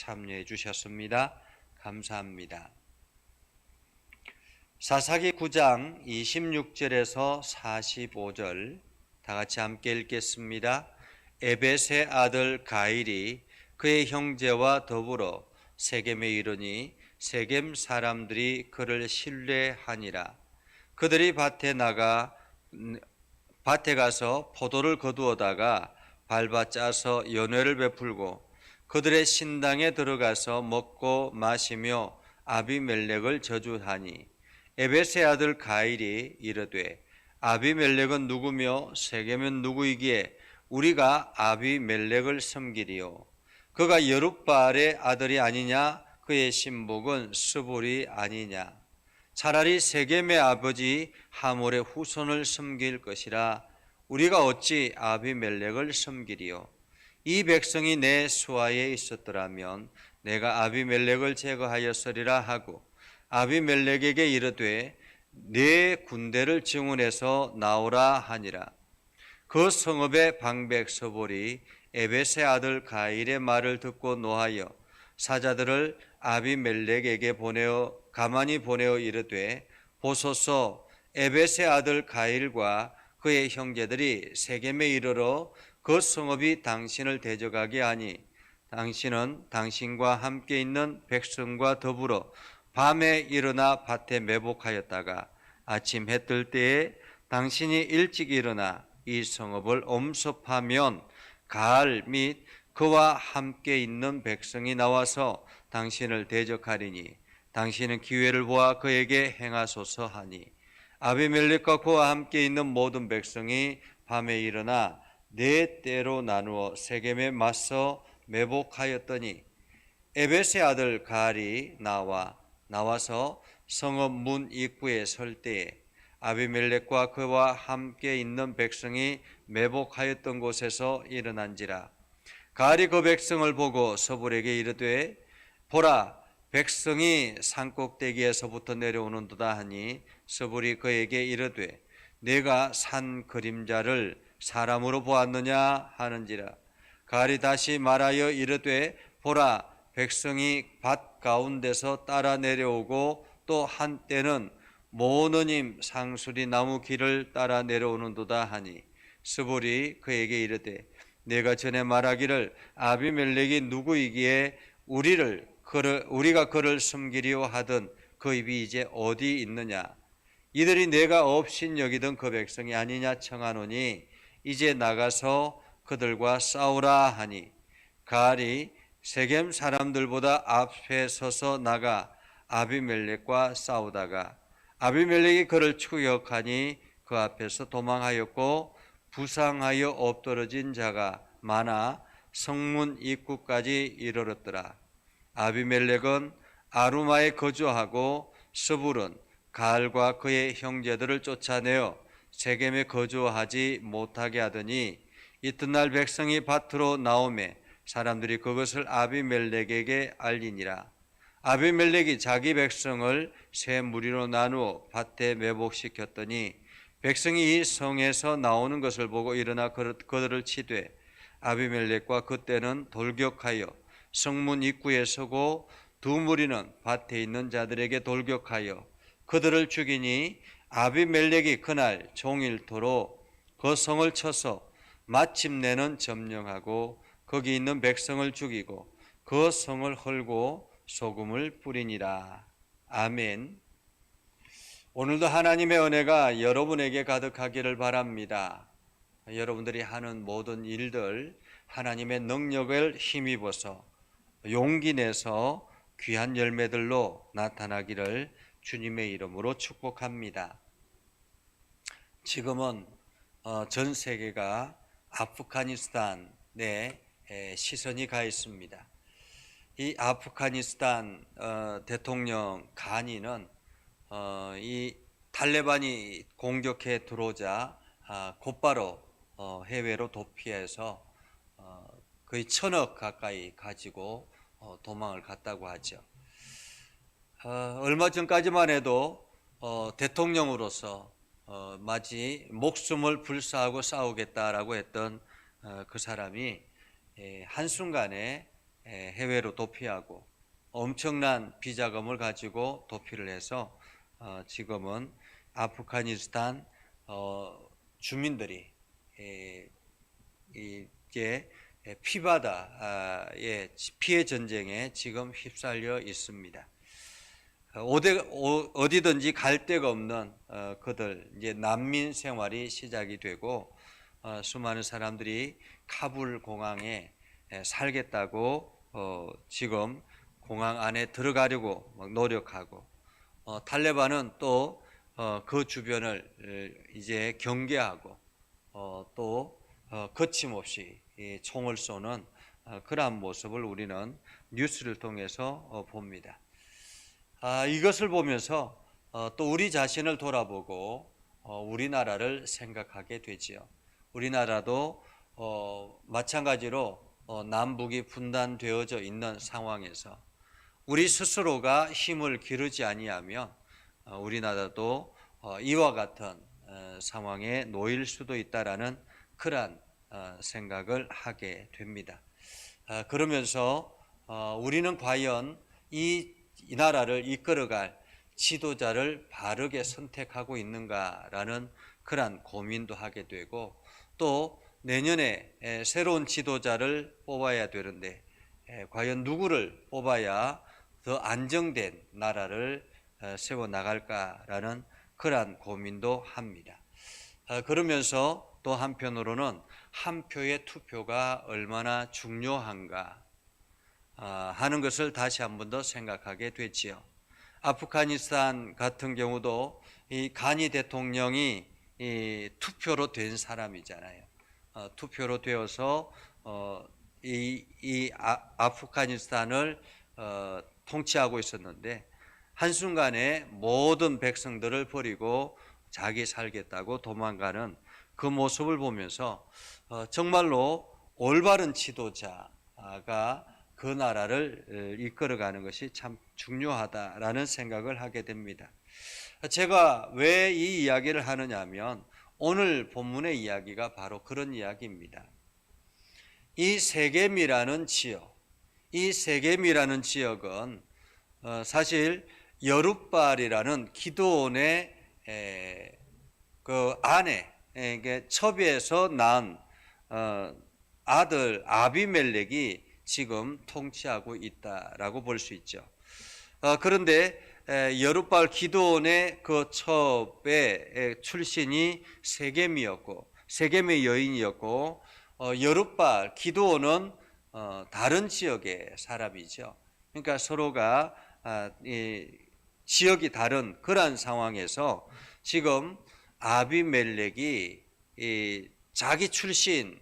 참여해 주셨습니다. 감사합니다. 사사기 9장 26절에서 45절 다 같이 함께 읽겠습니다. 에벳의 아들 가일이 그의 형제와 더불어 세겜에 이르니 세겜 사람들이 그를 신뢰하니라. 그들이 밭에 가서 포도를 거두어다가 밟아 짜서 연회를 베풀고 그들의 신당에 들어가서 먹고 마시며 아비멜렉을 저주하니 에벳의 아들 가일이 이르되 아비멜렉은 누구며 세겜은 누구이기에 우리가 아비멜렉을 섬기리요. 그가 여룹바알의 아들이 아니냐? 그의 신복은 스불이 아니냐? 차라리 세겜의 아버지 하몰의 후손을 섬길 것이라. 우리가 어찌 아비멜렉을 섬기리요? 이 백성이 내 수하에 있었더라면 내가 아비멜렉을 제거하였으리라 하고 아비멜렉에게 이르되 네 군대를 증언해서 나오라 하니라. 그 성읍의 방백 서볼이 에벳의 아들 가일의 말을 듣고 노하여 사자들을 아비멜렉에게 가만히 보내어 이르되 보소서, 에벳의 아들 가일과 그의 형제들이 세겜에 이르러 그 성읍이 당신을 대적하게 하니 당신은 당신과 함께 있는 백성과 더불어 밤에 일어나 밭에 매복하였다가 아침 해 뜰 때에 당신이 일찍 일어나 이 성읍을 엄습하면 가알 및 그와 함께 있는 백성이 나와서 당신을 대적하리니 당신은 기회를 보아 그에게 행하소서 하니 아비멜렉과 그와 함께 있는 모든 백성이 밤에 일어나 네 때로 나누어 세겜에 맞서 매복하였더니 에벳의 아들 가알이 나와서 성읍 문 입구에 설 때에 아비멜렉과 그와 함께 있는 백성이 매복하였던 곳에서 일어난지라. 가알이 그 백성을 보고 서불에게 이르되 보라, 백성이 산꼭대기에서부터 내려오는도다 하니 서불이 그에게 이르되 내가 산 그림자를 사람으로 보았느냐 하는지라. 가알이 다시 말하여 이르되 보라, 백성이 밭 가운데서 따라 내려오고 또 한때는 모너님 상수리 나무 길을 따라 내려오는도다 하니 스불이 그에게 이르되 내가 전에 말하기를 아비멜렉이 누구이기에 우리가 그를 섬기리오 하던 그 입이 이제 어디 있느냐? 이들이 내가 업신 여기던 그 백성이 아니냐 청하노니 이제 나가서 그들과 싸우라 하니 가알이 세겜 사람들보다 앞에 서서 나가 아비멜렉과 싸우다가 아비멜렉이 그를 추격하니 그 앞에서 도망하였고 부상하여 엎드러진 자가 많아 성문 입구까지 이르렀더라. 아비멜렉은 아루마에 거주하고 스불은 가알과 그의 형제들을 쫓아내어 세겜에 거주하지 못하게 하더니 이튿날 백성이 밭으로 나오매 사람들이 그것을 아비멜렉에게 알리니라. 아비멜렉이 자기 백성을 세 무리로 나누어 밭에 매복시켰더니 백성이 이 성에서 나오는 것을 보고 일어나 그들을 치되 아비멜렉과 그때는 돌격하여 성문 입구에 서고 두 무리는 밭에 있는 자들에게 돌격하여 그들을 죽이니 아비멜렉이 그날 종일토록 그 성을 쳐서 마침내는 점령하고 거기 있는 백성을 죽이고 그 성을 헐고 소금을 뿌리니라. 아멘. 오늘도 하나님의 은혜가 여러분에게 가득하기를 바랍니다. 여러분들이 하는 모든 일들 하나님의 능력을 힘입어서 용기 내서 귀한 열매들로 나타나기를 주님의 이름으로 축복합니다. 지금은 전 세계가 아프가니스탄에 시선이 가 있습니다. 이 아프가니스탄 대통령 가니는 이 탈레반이 공격해 들어오자 곧바로 해외로 도피해서 거의 1,000억 가까이 가지고 도망을 갔다고 하죠. 얼마 전까지만 해도 대통령으로서 마치 목숨을 불사하고 싸우겠다라고 했던 그 사람이 한순간에 해외로 도피하고 엄청난 비자금을 가지고 도피를 해서 지금은 아프가니스탄 주민들이 이제 피바다의 피해 전쟁에 지금 휩쓸려 있습니다. 어디든지 갈 데가 없는 그들 이제 난민 생활이 시작이 되고 수많은 사람들이 카불 공항에 살겠다고 지금 공항 안에 들어가려고 막 노력하고 탈레반은 또 그 주변을 이제 경계하고 또 거침없이 총을 쏘는 그러한 모습을 우리는 뉴스를 통해서 봅니다. 이것을 보면서 또 우리 자신을 돌아보고 우리나라를 생각하게 되지요. 우리나라도 마찬가지로 남북이 분단되어져 있는 상황에서 우리 스스로가 힘을 기르지 아니하면 우리나라도 이와 같은 상황에 놓일 수도 있다라는 그러한 생각을 하게 됩니다. 그러면서 우리는 과연 이 나라를 이끌어갈 지도자를 바르게 선택하고 있는가라는 그러한 고민도 하게 되고 또 내년에 새로운 지도자를 뽑아야 되는데 과연 누구를 뽑아야 더 안정된 나라를 세워나갈까라는 그러한 고민도 합니다. 그러면서 또 한편으로는 한 표의 투표가 얼마나 중요한가 하는 것을 다시 한 번 더 생각하게 되지요. 아프가니스탄 같은 경우도 이 가니 대통령이 투표로 된 사람이잖아요. 투표로 되어서 아프가니스탄을 통치하고 있었는데 한순간에 모든 백성들을 버리고 자기 살겠다고 도망가는 그 모습을 보면서 정말로 올바른 지도자가 그 나라를 이끌어가는 것이 참 중요하다라는 생각을 하게 됩니다. 제가 왜 이 이야기를 하느냐 하면 오늘 본문의 이야기가 바로 그런 이야기입니다. 이 세겜이라는 지역, 이 세겜이라는 지역은 사실 여룻발이라는 기드온의 그 아내, 첩에서 낳은 아들 아비멜렉이 지금 통치하고 있다라고 볼 수 있죠. 그런데 여룻발 기드온의 그 첩의 출신이 세겜이었고 세겜의 여인이었고 여룻발 기드온은 다른 지역의 사람이죠. 그러니까 서로가 지역이 다른 그러한 상황에서 지금 아비멜렉이 자기 출신이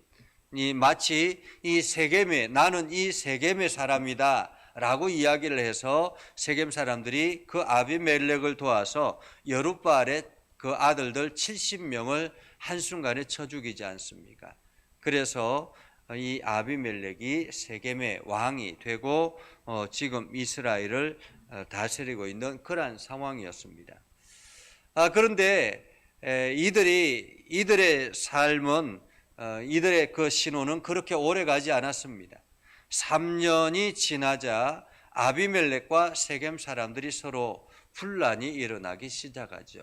마치 이 세겜의 나는 이 세겜의 사람이다 라고 이야기를 해서 세겜 사람들이 그 아비멜렉을 도와서 여룻발의 그 아들들 70명을 한순간에 쳐 죽이지 않습니까? 그래서 이 아비멜렉이 세겜의 왕이 되고 지금 이스라엘을 다스리고 있는 그러한 상황이었습니다. 그런데 이들의 삶은 이들의 그 신호는 그렇게 오래 가지 않았습니다. 3년이 지나자 아비멜렉과 세겜 사람들이 서로 분란이 일어나기 시작하죠.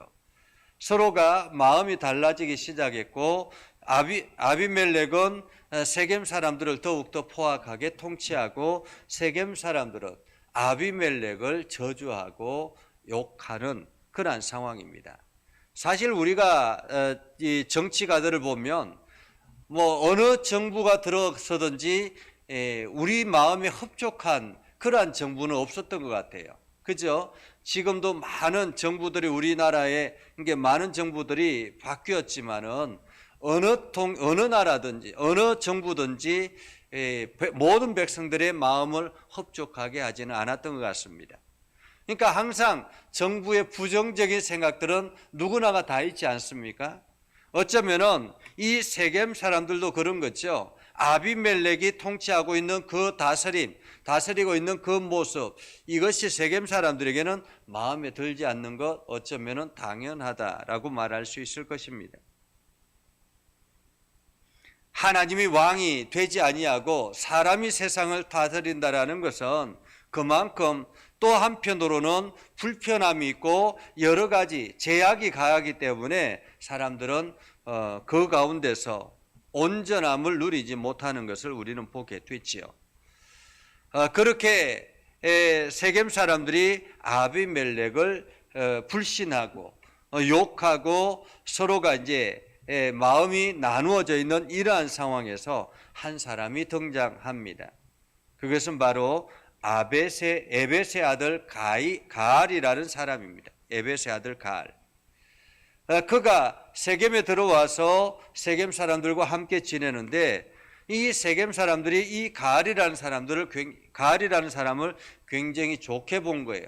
서로가 마음이 달라지기 시작했고 아비멜렉은 세겜 사람들을 더욱더 포악하게 통치하고 세겜 사람들은 아비멜렉을 저주하고 욕하는 그러한 상황입니다. 사실 우리가 이 정치가들을 보면 뭐 어느 정부가 들어서든지 우리 마음에 흡족한 그러한 정부는 없었던 것 같아요. 그죠? 지금도 많은 정부들이 우리나라에 많은 정부들이 바뀌었지만은 어느 나라든지 어느 정부든지 모든 백성들의 마음을 흡족하게 하지는 않았던 것 같습니다. 그러니까 항상 정부의 부정적인 생각들은 누구나가 다 있지 않습니까? 어쩌면은 이 세겜 사람들도 그런 거죠. 아비멜렉이 통치하고 있는 그 다스리고 있는 그 모습, 이것이 세겜 사람들에게는 마음에 들지 않는 것 어쩌면은 당연하다라고 말할 수 있을 것입니다. 하나님이 왕이 되지 아니하고 사람이 세상을 다스린다라는 것은 그만큼 또 한편으로는 불편함이 있고 여러 가지 제약이 가하기 때문에 사람들은 그 가운데서 온전함을 누리지 못하는 것을 우리는 보게 됐지요. 그렇게 세겜 사람들이 아비멜렉을 불신하고 욕하고 서로가 이제 마음이 나누어져 있는 이러한 상황에서 한 사람이 등장합니다. 그것은 바로 에벳의 아들 가알이라는 사람입니다. 에벳의 아들 가알. 그가 세겜에 들어와서 세겜 사람들과 함께 지내는데 이 세겜 사람들이 이 가알이라는 사람을 굉장히 좋게 본 거예요.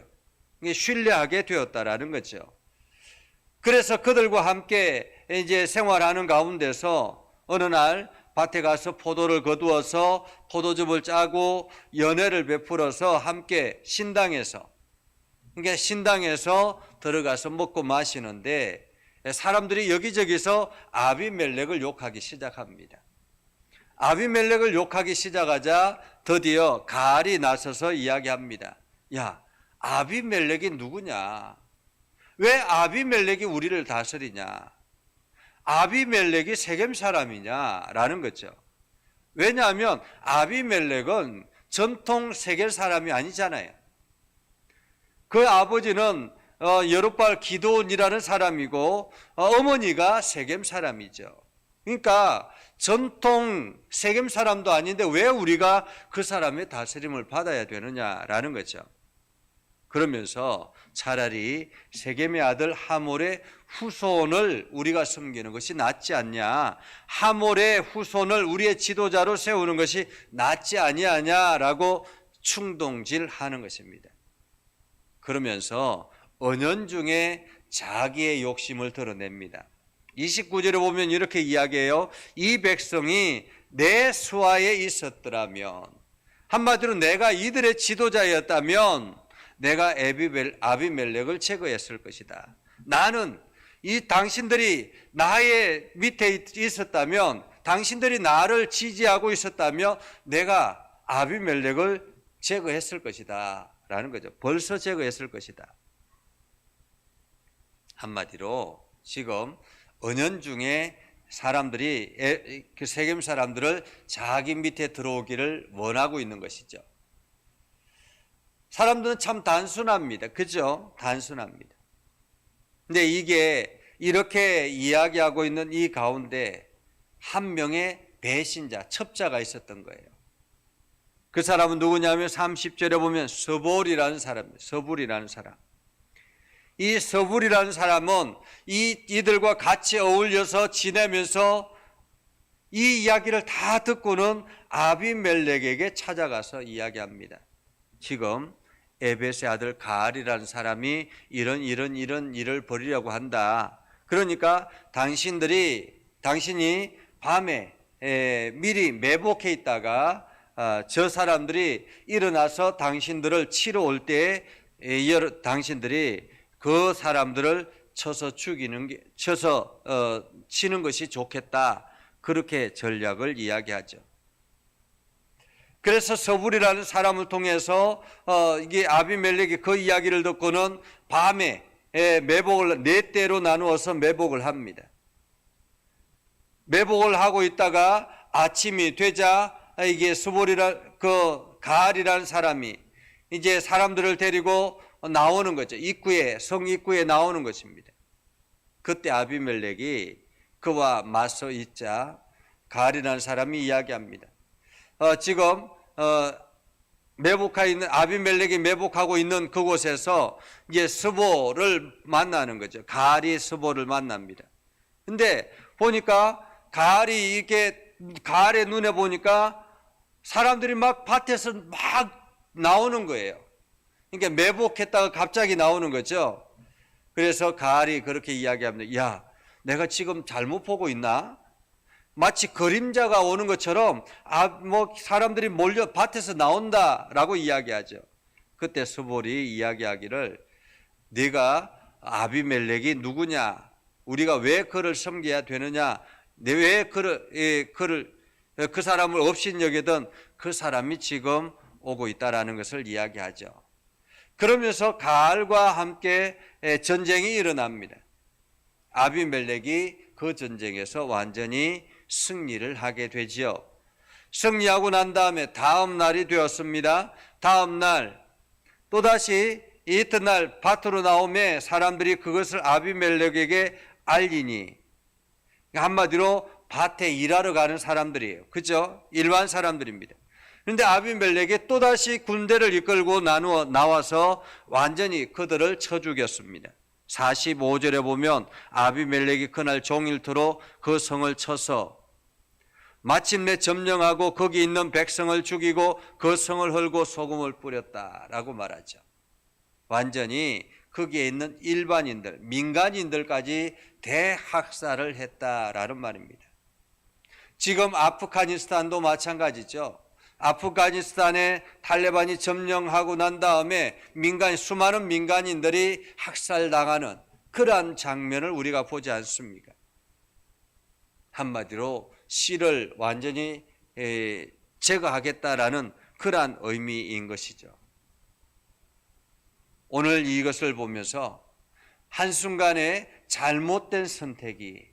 신뢰하게 되었다라는 거죠. 그래서 그들과 함께 이제 생활하는 가운데서 어느 날 밭에 가서 포도를 거두어서 포도즙을 짜고 연회를 베풀어서 함께 신당에서 들어가서 먹고 마시는데 사람들이 여기저기서 아비멜렉을 욕하기 시작합니다. 아비멜렉을 욕하기 시작하자 드디어 가알이 나서서 이야기합니다. 야, 아비멜렉이 누구냐? 왜 아비멜렉이 우리를 다스리냐? 아비멜렉이 세겜 사람이냐라는 거죠. 왜냐하면 아비멜렉은 전통 세겜 사람이 아니잖아요. 그 아버지는 여룻발 기드온이라는 사람이고 어머니가 세겜 사람이죠. 그러니까 전통 세겜 사람도 아닌데 왜 우리가 그 사람의 다스림을 받아야 되느냐라는 거죠. 그러면서 차라리 세겜의 아들 하몰의 후손을 우리가 섬기는 것이 낫지 않냐, 하몰의 후손을 우리의 지도자로 세우는 것이 낫지 아니하냐라고 충동질하는 것입니다. 그러면서 은연중에 자기의 욕심을 드러냅니다. 29절에 보면 이렇게 이야기해요. 이 백성이 내 수하에 있었더라면, 한마디로 내가 이들의 지도자였다면 내가 아비멜렉을 제거했을 것이다. 나는 이 당신들이 나의 밑에 있었다면, 당신들이 나를 지지하고 있었다면 내가 아비멜렉을 제거했을 것이다 라는 거죠. 벌써 제거했을 것이다. 한마디로 지금 은연중에 사람들이 그 세겜 사람들을 자기 밑에 들어오기를 원하고 있는 것이죠. 사람들은 참 단순합니다. 그죠? 단순합니다. 근데 이게 이렇게 이야기하고 있는 이 가운데 한 명의 배신자, 첩자가 있었던 거예요. 그 사람은 누구냐면 30절에 보면 서불이라는 사람입니다. 서불이라는 사람. 이 서불이라는 사람은 이들과 같이 어울려서 지내면서 이 이야기를 다 듣고는 아비멜렉에게 찾아가서 이야기합니다. 지금 에벳의 아들 가알이라는 사람이 이런 일을 벌이려고 한다. 그러니까 당신이 밤에 미리 매복해 있다가 저 사람들이 일어나서 당신들을 치러 올 때에 당신들이 그 사람들을 치는 것이 좋겠다. 그렇게 전략을 이야기하죠. 그래서 서불이라는 사람을 통해서 이게 아비멜렉이 그 이야기를 듣고는 밤에 매복을 4대로 나누어서 매복을 합니다. 매복을 하고 있다가 아침이 되자 이게 그 가알이라는 사람이 이제 사람들을 데리고 나오는 거죠. 성 입구에 나오는 것입니다. 그때 아비멜렉이 그와 맞서 있자 가알이라는 사람이 이야기합니다. 지금 아비멜렉이 매복하고 있는 그곳에서 이제 스보를 만나는 거죠. 가알이 스보를 만납니다. 근데 보니까 가알의 눈에 보니까 사람들이 막 밭에서 막 나오는 거예요. 그러니까 매복했다가 갑자기 나오는 거죠. 그래서 가알이 그렇게 이야기합니다. 야, 내가 지금 잘못 보고 있나? 마치 그림자가 오는 것처럼 사람들이 몰려 밭에서 나온다라고 이야기하죠. 그때 스볼이 이야기하기를 네가 아비멜렉이 누구냐? 우리가 왜 그를 섬겨야 되느냐? 왜 그를 그 사람을 업신여기던 그 사람이 지금 오고 있다라는 것을 이야기하죠. 그러면서 가알과 함께 전쟁이 일어납니다. 아비멜렉이 그 전쟁에서 완전히 승리를 하게 되지요. 승리하고 난 다음에 다음 날이 되었습니다. 다음 날 또다시 이튿날 밭으로 나오매 사람들이 그것을 아비멜렉에게 알리니, 한마디로 밭에 일하러 가는 사람들이에요. 그죠? 일반 사람들입니다. 그런데 아비멜렉이 또다시 군대를 이끌고 나와서 완전히 그들을 쳐 죽였습니다. 45절에 보면 아비멜렉이 그날 종일토록 그 성을 쳐서 마침내 점령하고 거기 있는 백성을 죽이고 그 성을 헐고 소금을 뿌렸다라고 말하죠. 완전히 거기에 있는 일반인들, 민간인들까지 대학살을 했다라는 말입니다. 지금 아프가니스탄도 마찬가지죠. 아프가니스탄에 탈레반이 점령하고 난 다음에 수많은 민간인들이 학살당하는 그러한 장면을 우리가 보지 않습니까? 한마디로 씨를 완전히 제거하겠다라는 그러한 의미인 것이죠. 오늘 이것을 보면서 한순간에 잘못된 선택이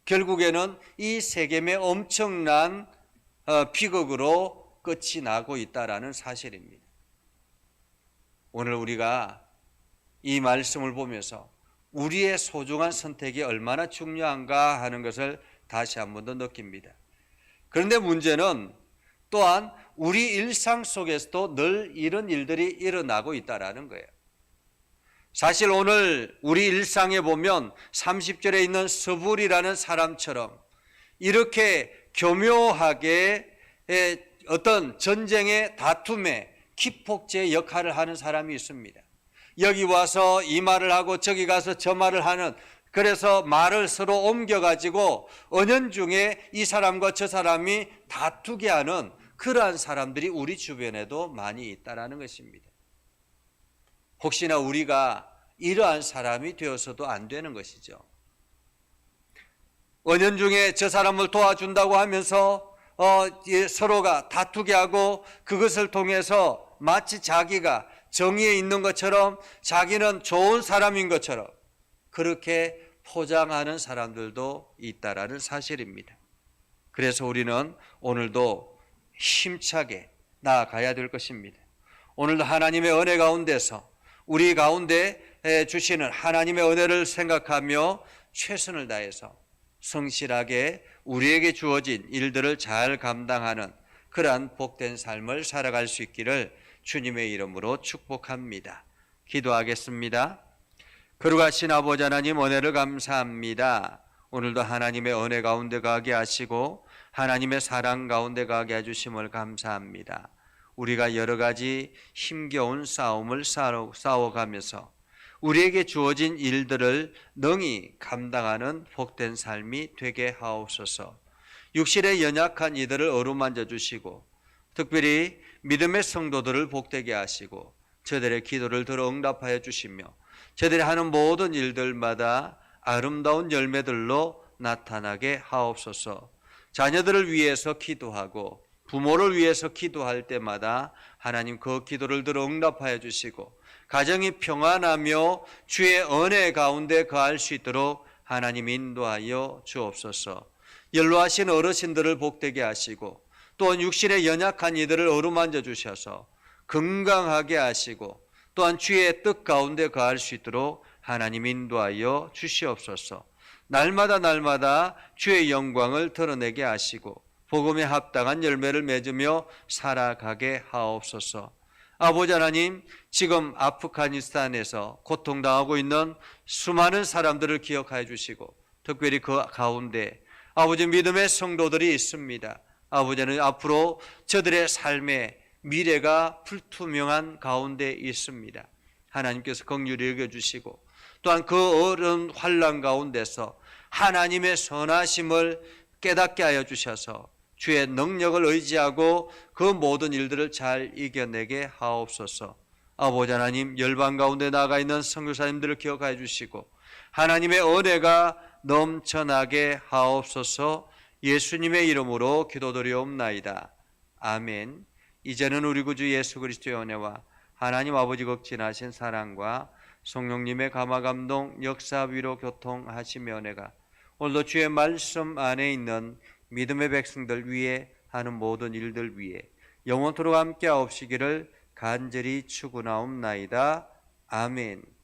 결국에는 이 세겜의 엄청난 비극으로 끝이 나고 있다라는 사실입니다. 오늘 우리가 이 말씀을 보면서 우리의 소중한 선택이 얼마나 중요한가 하는 것을 다시 한 번 더 느낍니다. 그런데 문제는 또한 우리 일상 속에서도 늘 이런 일들이 일어나고 있다라는 거예요. 사실 오늘 우리 일상에 보면 30절에 있는 스불이라는 사람처럼 이렇게 교묘하게 어떤 전쟁의 다툼의 기폭제 역할을 하는 사람이 있습니다. 여기 와서 이 말을 하고 저기 가서 저 말을 하는, 그래서 말을 서로 옮겨가지고 은연중에 이 사람과 저 사람이 다투게 하는 그러한 사람들이 우리 주변에도 많이 있다는 것입니다. 혹시나 우리가 이러한 사람이 되어서도 안 되는 것이죠. 은연중에 저 사람을 도와준다고 하면서 서로가 다투게 하고 그것을 통해서 마치 자기가 정의에 있는 것처럼 자기는 좋은 사람인 것처럼 그렇게 포장하는 사람들도 있다라는 사실입니다. 그래서 우리는 오늘도 힘차게 나아가야 될 것입니다. 오늘도 하나님의 은혜 가운데서 우리 가운데 주시는 하나님의 은혜를 생각하며 최선을 다해서 성실하게 우리에게 주어진 일들을 잘 감당하는 그러한 복된 삶을 살아갈 수 있기를 주님의 이름으로 축복합니다. 기도하겠습니다. 거룩하신 아버지 하나님, 은혜를 감사합니다. 오늘도 하나님의 은혜 가운데 가게 하시고 하나님의 사랑 가운데 가게 해주심을 감사합니다. 우리가 여러 가지 힘겨운 싸움을 싸워가면서 우리에게 주어진 일들을 능히 감당하는 복된 삶이 되게 하옵소서. 육신의 연약한 이들을 어루만져 주시고 특별히 믿음의 성도들을 복되게 하시고 저들의 기도를 들어 응답하여 주시며 저들이 하는 모든 일들마다 아름다운 열매들로 나타나게 하옵소서. 자녀들을 위해서 기도하고 부모를 위해서 기도할 때마다 하나님 그 기도를 들어 응답하여 주시고 가정이 평안하며 주의 은혜 가운데 거할 수 있도록 하나님 인도하여 주옵소서. 연로하신 어르신들을 복되게 하시고 또한 육신의 연약한 이들을 어루만져 주셔서 건강하게 하시고 또한 주의 뜻 가운데 거할 수 있도록 하나님 인도하여 주시옵소서. 날마다 주의 영광을 드러내게 하시고 복음에 합당한 열매를 맺으며 살아가게 하옵소서. 아버지 하나님, 지금 아프가니스탄에서 고통당하고 있는 수많은 사람들을 기억하여 주시고 특별히 그 가운데 아버지 믿음의 성도들이 있습니다. 아버지는 앞으로 저들의 삶의 미래가 불투명한 가운데 있습니다. 하나님께서 긍휼히 여겨주시고 또한 그 어려운 환난 가운데서 하나님의 선하심을 깨닫게 하여 주셔서 주의 능력을 의지하고 그 모든 일들을 잘 이겨내게 하옵소서. 아버지 하나님, 열방 가운데 나가 있는 선교사님들을 기억하여 주시고 하나님의 은혜가 넘쳐나게 하옵소서. 예수님의 이름으로 기도드리옵나이다. 아멘. 이제는 우리 구주 예수 그리스도의 은혜와 하나님 아버지 극진하신 사랑과 성령님의 감화감동 역사 위로 교통하시며 은혜가 오늘도 주의 말씀 안에 있는 믿음의 백성들 위에 하는 모든 일들 위에 영원토록 함께 하옵시기를 간절히 축원하옵나이다. 아멘.